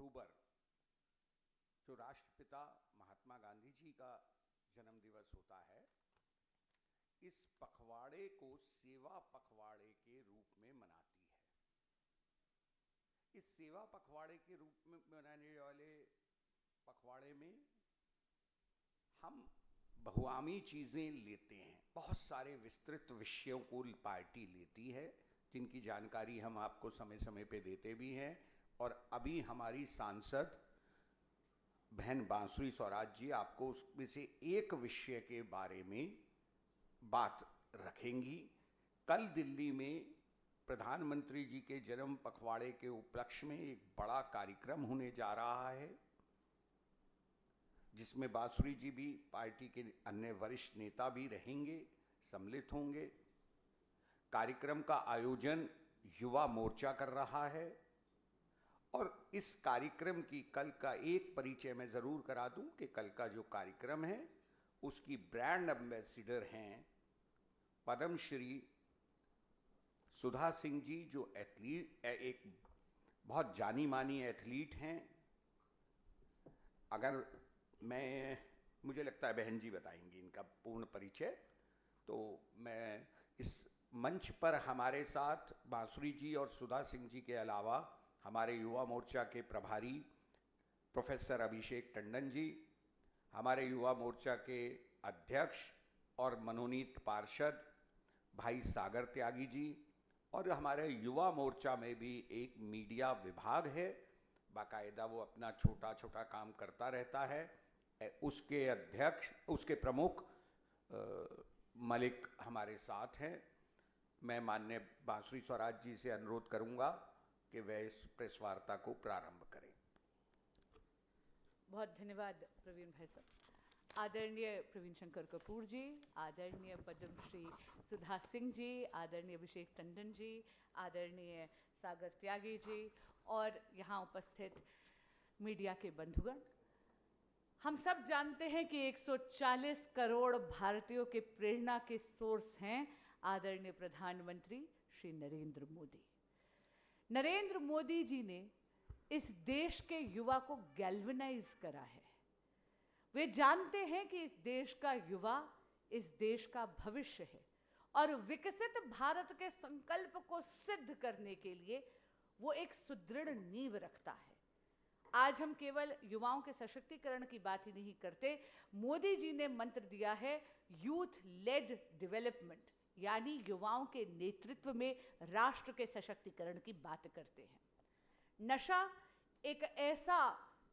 अक्टूबर जो राष्ट्रपिता महात्मा गांधी जी का जन्म दिवस होता है, इस पखवाड़े को सेवा पखवाड़े के रूप में मनाती है। इस सेवा पखवाड़े के रूप में मनाने वाले पखवाड़े में हम बहुआमी चीजें लेते हैं। बहुत सारे विस्तृत विषयों को पार्टी लेती है, जिनकी जानकारी हम आपको समय समय पे देते भी हैं। और अभी हमारी सांसद बहन बांसुरी स्वराज जी आपको उसमें से एक विषय के बारे में बात रखेंगी। कल दिल्ली में प्रधानमंत्री जी के जन्म पखवाड़े के उपलक्ष्य में एक बड़ा कार्यक्रम होने जा रहा है, जिसमें बांसुरी जी भी, पार्टी के अन्य वरिष्ठ नेता भी रहेंगे, सम्मिलित होंगे। कार्यक्रम का आयोजन युवा मोर्चा कर रहा है और इस कार्यक्रम की कल का एक परिचय मैं जरूर करा दूं कि कल का जो कार्यक्रम है उसकी ब्रांड एम्बेसडर हैं पद्मश्री सुधा सिंह जी, जो एथलीट, एक बहुत जानी मानी एथलीट हैं। अगर मुझे लगता है बहन जी बताएंगी इनका पूर्ण परिचय। तो मैं इस मंच पर हमारे साथ बांसुरी जी और सुधा सिंह जी के अलावा हमारे युवा मोर्चा के प्रभारी प्रोफेसर अभिषेक टंडन जी, हमारे युवा मोर्चा के अध्यक्ष और मनोनीत पार्षद भाई सागर त्यागी जी, और हमारे युवा मोर्चा में भी एक मीडिया विभाग है, बाकायदा वो अपना छोटा छोटा काम करता रहता है। उसके अध्यक्ष, उसके प्रमुख मलिक हमारे साथ हैं। मैं माननीय बांसुरी स्वराज जी से अनुरोध करूंगा कि वह इस प्रेस वार्ता को प्रारंभ करें। बहुत धन्यवाद प्रवीण भाई साहब। आदरणीय प्रवीण शंकर कपूर जी, आदरणीय पद्मश्री सुधा सिंह जी, आदरणीय अभिषेक टंडन जी, आदरणीय सागर त्यागी जी और यहाँ उपस्थित मीडिया के बंधुगण, हम सब जानते हैं कि 140 करोड़ भारतीयों के प्रेरणा के सोर्स हैं आदरणीय प्रधानमंत्री श्री नरेंद्र मोदी। नरेंद्र मोदी जी ने इस देश के युवा को गैल्वेनाइज करा है। वे जानते हैं कि इस देश का युवा इस देश का भविष्य है और विकसित भारत के संकल्प को सिद्ध करने के लिए वो एक सुदृढ़ नींव रखता है। आज हम केवल युवाओं के सशक्तिकरण की बात ही नहीं करते, मोदी जी ने मंत्र दिया है यूथ लेड डेवलपमेंट, यानी युवाओं के नेतृत्व में राष्ट्र के सशक्तिकरण की बात करते हैं। नशा एक ऐसा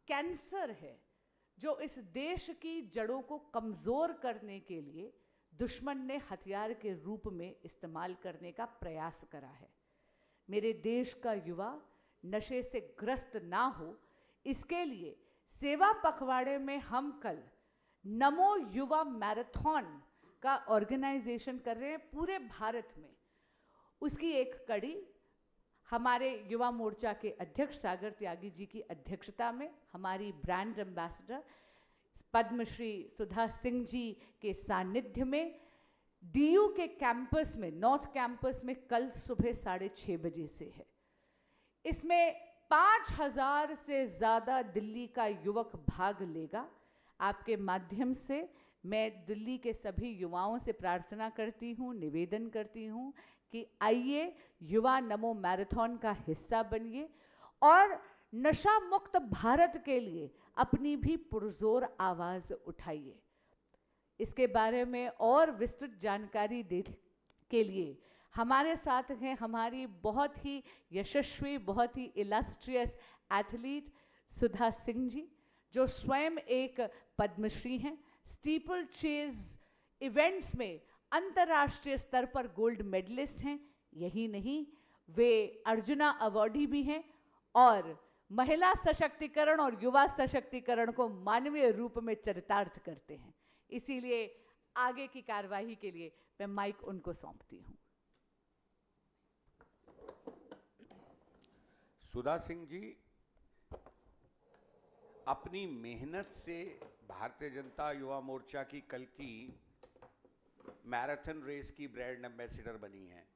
कैंसर है जो इस देश की जड़ों को कमजोर करने के लिए दुश्मन ने हथियार के रूप में इस्तेमाल करने का प्रयास करा है। मेरे देश का युवा नशे से ग्रस्त ना हो, इसके लिए सेवा पखवाड़े में हम कल नमो युवा मैराथन का ऑर्गेनाइजेशन कर रहे हैं पूरे भारत में। उसकी एक कड़ी हमारे युवा मोर्चा के अध्यक्ष सागर त्यागी जी की अध्यक्षता में हमारी ब्रांड एम्बेसडर पद्मश्री सुधा सिंह जी के सानिध्य में डीयू के कैंपस में, नॉर्थ कैंपस में कल सुबह 6:30 बजे से है। इसमें 5000 से ज़्यादा दिल्ली का युवक भाग लेगा। आपके माध्यम से मैं दिल्ली के सभी युवाओं से प्रार्थना करती हूँ, निवेदन करती हूँ कि आइए युवा नमो मैराथन का हिस्सा बनिए और नशा मुक्त भारत के लिए अपनी भी पुरजोर आवाज़ उठाइए। इसके बारे में और विस्तृत जानकारी देने के लिए हमारे साथ हैं हमारी बहुत ही यशस्वी, बहुत ही इलस्ट्रियस एथलीट सुधा सिंह जी, जो स्वयं एक पद्मश्री हैं। स्टीपल चेज इवेंट्स में अंतर्राष्ट्रीय स्तर पर गोल्ड मेडलिस्ट हैं। यही नहीं, वे अर्जुना अवार्डी भी हैं और महिला सशक्तिकरण और युवा सशक्तिकरण को मानवीय रूप में चरितार्थ करते हैं। इसीलिए आगे की कार्यवाही के लिए मैं माइक उनको सौंपती हूँ। सुधा सिंह जी अपनी मेहनत से भारतीय जनता युवा मोर्चा की कल की मैराथन रेस की ब्रांड एम्बेसडर बनी हैं।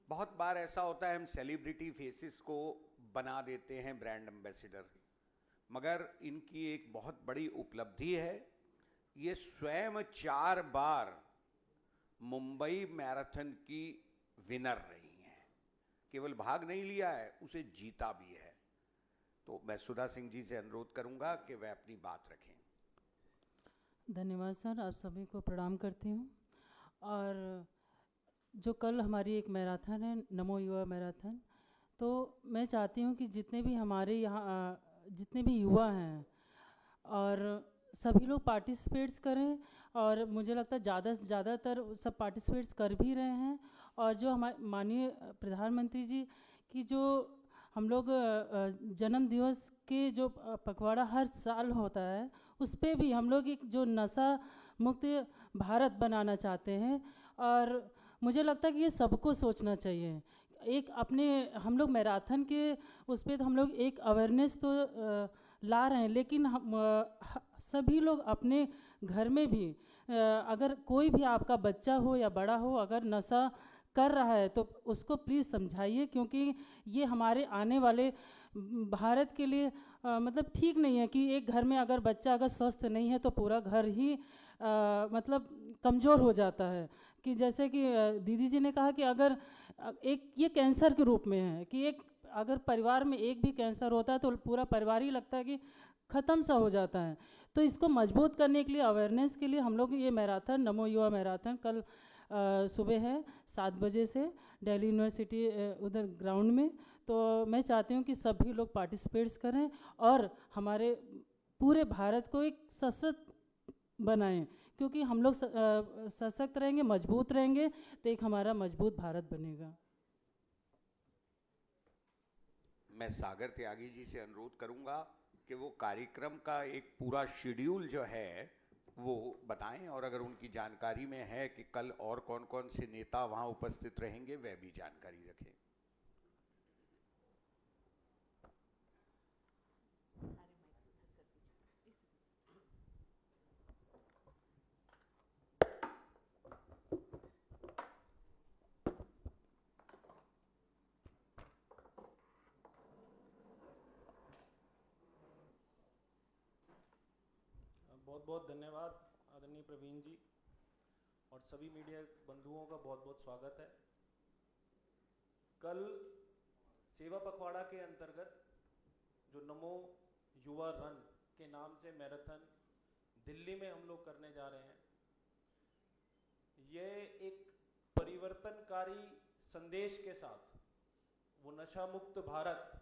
बहुत बार ऐसा होता है हम सेलिब्रिटी फेसेस को बना देते हैं ब्रांड एम्बेसडर, मगर इनकी एक बहुत बड़ी उपलब्धि है, ये स्वयं 4 बार मुंबई मैराथन की विनर रही हैं। केवल भाग नहीं लिया है, उसे जीता भी है। तो मैं सुधा सिंह जी से अनुरोध करूंगा कि वह अपनी बात रखें। धन्यवाद सर, आप सभी को प्रणाम करती हूँ। और जो कल हमारी एक मैराथन है, नमो युवा मैराथन, तो मैं चाहती हूँ कि जितने भी हमारे यहाँ जितने भी युवा हैं और सभी लोग पार्टिसिपेट्स करें, और मुझे लगता है ज़्यादातर सब पार्टिसिपेट्स कर भी रहे हैं। और जो हमारे माननीय प्रधानमंत्री जी की जो हम लोग जन्म दिवस के जो पखवाड़ा हर साल होता है, उस पर भी हम लोग एक जो नशा मुक्त भारत बनाना चाहते हैं। और मुझे लगता है कि ये सबको सोचना चाहिए। एक अपने हम लोग मैराथन के उस पर तो हम लोग एक अवेयरनेस तो ला रहे हैं, लेकिन हम सभी लोग अपने घर में भी अगर कोई भी आपका बच्चा हो या बड़ा हो अगर नशा कर रहा है तो उसको प्लीज़ समझाइए, क्योंकि ये हमारे आने वाले भारत के लिए मतलब ठीक नहीं है कि एक घर में अगर बच्चा अगर स्वस्थ नहीं है तो पूरा घर ही मतलब कमज़ोर हो जाता है। कि जैसे कि दीदी जी ने कहा कि अगर एक ये कैंसर के रूप में है कि एक अगर परिवार में एक भी कैंसर होता है तो पूरा परिवार ही लगता है कि ख़त्म सा हो जाता है। तो इसको मजबूत करने के लिए, अवेयरनेस के लिए हम लोग ये मैराथन, नमो युवा मैराथन कल सुबह है 7 बजे से दिल्ली यूनिवर्सिटी उधर ग्राउंड में। तो मैं चाहती हूँ कि सभी लोग पार्टिसिपेट्स करें और हमारे पूरे भारत को एक सशक्त बनाएं, क्योंकि हम लोग सशक्त रहेंगे, मजबूत रहेंगे तो एक हमारा मजबूत भारत बनेगा। मैं सागर त्यागी जी से अनुरोध करूंगा कि वो कार्यक्रम का एक पूरा शेड्यूल जो है वो बताएं, और अगर उनकी जानकारी में है कि कल और कौन कौन से नेता वहां उपस्थित रहेंगे वह भी जानकारी रखें। बहुत बहुत धन्यवाद आदरणीय प्रवीण जी, और सभी मीडिया बंधुओं का बहुत बहुत स्वागत है। कल सेवा पखवाड़ा के अंतर्गत जो नमो युवा रन के नाम से मैराथन दिल्ली में हम लोग करने जा रहे हैं, ये एक परिवर्तनकारी संदेश के साथ वो नशा मुक्त भारत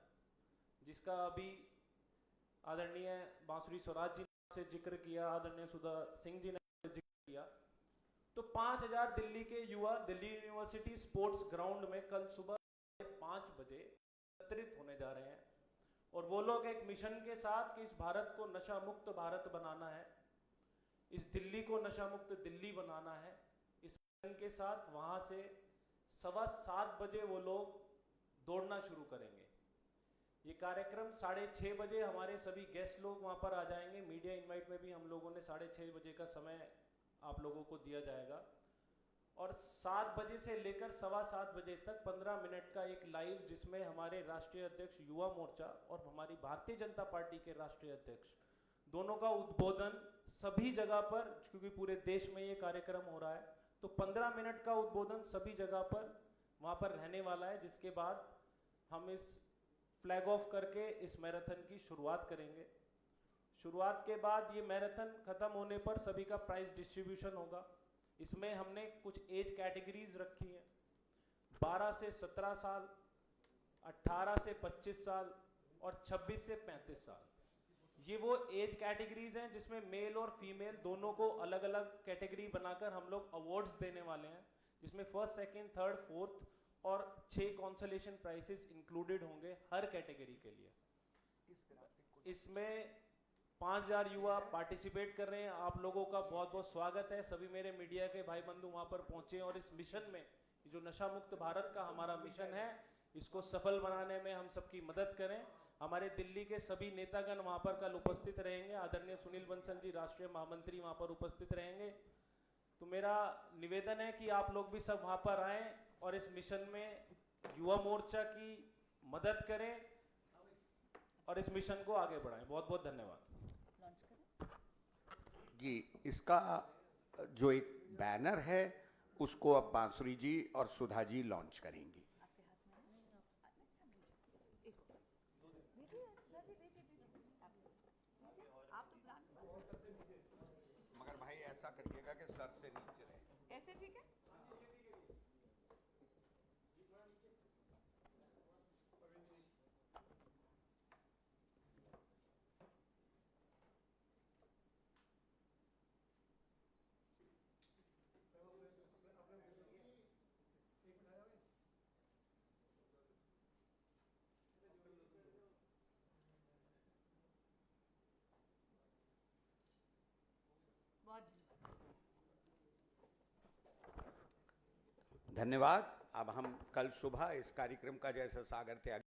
जिसका अभी आदरणीय बांसुरी स्वराज जी से जिक्र किया, आदरणीय सुधा सिंह जी ने जिक्र किया, तो 5000 दिल्ली के युवा दिल्ली यूनिवर्सिटी स्पोर्ट्स ग्राउंड में कल सुबह 5 बजे एकत्रित होने जा रहे हैं। और वो लोग एक मिशन के साथ कि इस भारत को नशा मुक्त भारत बनाना है, इस दिल्ली को नशा मुक्त दिल्ली बनाना है, इस मिशन के साथ वहां से 7:15 बजे वो लोग दौड़ना शुरू करेंगे। ये कार्यक्रम 6:30 बजे हमारे सभी गेस्ट लोग वहां पर आ जाएंगे। मीडिया इनवाइट में भी हम लोगों ने 6:30 बजे का समय आप लोगों को दिया जाएगा, और 7 बजे से लेकर 7:15 बजे तक 15 मिनट का एक लाइव, जिसमें हमारे राष्ट्रीय अध्यक्ष युवा मोर्चा और हमारी भारतीय जनता पार्टी के राष्ट्रीय अध्यक्ष दोनों का उद्बोधन सभी जगह पर, क्योंकि पूरे देश में ये कार्यक्रम हो रहा है, तो 15 मिनट का उद्बोधन सभी जगह पर वहां पर रहने वाला है। जिसके बाद हम इस फ्लैग ऑफ करके इस मैराथन की शुरुआत करेंगे। शुरुआत के बाद ये मैराथन खत्म होने पर सभी का प्राइज डिस्ट्रीब्यूशन होगा। इसमें हमने कुछ एज कैटेगरीज रखी हैं, 12 से 17 साल, 18 से 25 साल और 26 से 35 साल। ये वो एज कैटेगरीज हैं जिसमें मेल और फीमेल दोनों को अलग अलग कैटेगरी बनाकर हम लोग अवार्ड्स देने वाले हैं, जिसमें फर्स्ट, सेकंड, थर्ड, फोर्थ और 6 कॉन्सोलेशन प्राइजेस इंक्लूडेड होंगे हर कैटेगरी के लिए। इसमें 5000 युवा पार्टिसिपेट कर रहे हैं। आप लोगों का बहुत बहुत स्वागत है। सभी मेरे मीडिया के भाई बंधु वहां पर पहुंचे और इस मिशन में, जो नशा मुक्त भारत का हमारा मिशन है, इसको सफल बनाने में हम सबकी मदद करें। हमारे दिल्ली के सभी नेतागण वहां पर कल उपस्थित रहेंगे। आदरणीय सुनील बंसल जी राष्ट्रीय महामंत्री वहां पर उपस्थित रहेंगे। तो मेरा निवेदन है कि आप लोग भी सब वहां पर आएं और इस मिशन में युवा मोर्चा की मदद करें, और इस मिशन को आगे बढ़ाएं। बहुत बहुत धन्यवाद। लॉन्च करें। जी, इसका जो एक बैनर है उसको अब बांसुरी जी और सुधा जी लॉन्च करेंगी। आपके हाथ में है? एक लीजिए, सुधा जी लीजिए, आप तो ब्रांड मगर भाई ऐसा करिएगा कि सर से नीचे रहे। ऐसे ठीक है। बहुत धन्यवाद। अब हम कल सुबह इस कार्यक्रम का जैसा सागर त्याग